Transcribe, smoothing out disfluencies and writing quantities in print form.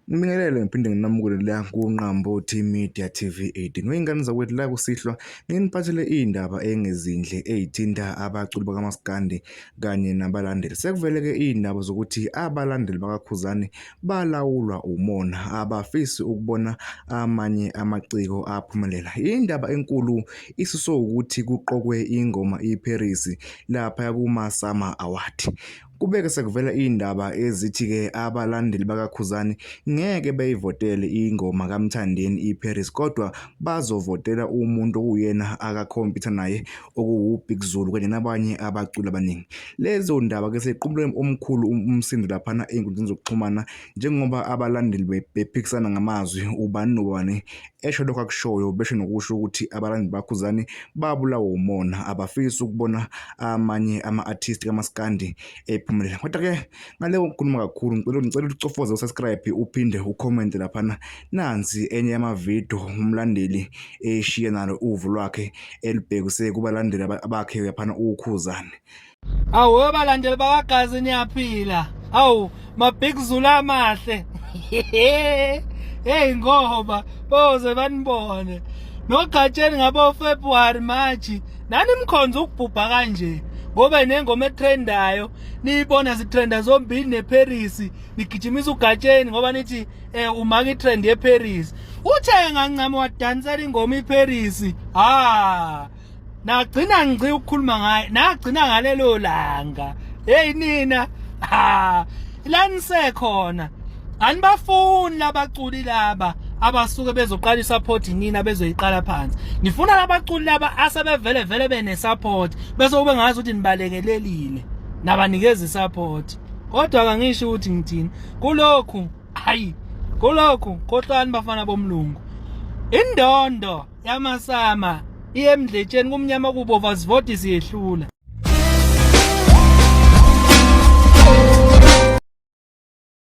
Ngibingelele ngiphinde nginamukele la kuNqambo Media TV 18. Ngiyingane zakwethu la kusihlwa nginiphathele indaba engezindle ezithinta abaculi bakaMaskandi kanye nabalandeli. Sekuvele ke indaba zokuthi abalandeli bakaKhuzani balawulwa umona abafisi ukubona amanye amaciko aphumelela. Indaba enkulu isiso ukuthi kuqokwe ingoma iParis lapha kuma Summer Award. Kubeke sekuvela indaba ezithi-ke abalandeli bakaKhuzani ngeke beyivotele ingoma kaMthandeni iParis kodwa bazovotela umuntu okuyena akakhompyutha naye okuwuBig Zulu kanye nabanye abaculi abaningi. Lezo ndaba ke seqhubule omkhulu umsindo laphana einkundleni zokuxhumana njengoba abalandeli bephikisana ngamazwi ubani nobani esho lokho akushoyo besho nokusho ukuthi abalandeli bakaKhuzani babulawa umona abafisi ukubona amanye ama-artist kaMaskandi ephumelela. Kodwa ke ngale ukukhuluma kakhulu ngicela ucofoze usubscribe uphinde ucomment laphana. Nansi enye yamavideo umlandeli eshiya nalo uvu lwakhe elibhekise kubalandeli bakhe laphana uKhuzani. Awu abalandeli bakaGazi niyaphila. Awu maBig Zulu amahle. Hey ngoba boze banibone. Nogatsheni ngabo February March nani imkhonzo ukubhubha kanje. Ngoba nengoma etrendayo niyibona zitrenda zombili neParis nigijimisa ugatsheni ngoba nithi umaka itrend yeParis. Uthenga ncamo wadansela ingoma iParis. Nagcina ngci ukukhuluma ngaye nagcina ngalelo langa. Hey nina lani sekhona anibafuni labaculi laba abasuke bezoqala isupport nina bezoyiqala phansi. Ngifuna labaculi laba asebevele vele bene support bese ube ngazi ukuthi nibalekelelile nabanikeza isupport. Kodwa kangisho ukuthi ngithini kulokhu kulokhu khohlani bafana bomlungu. Indondo yamasama iyemdletsheni kumnyama kubova sivoti siyehlula.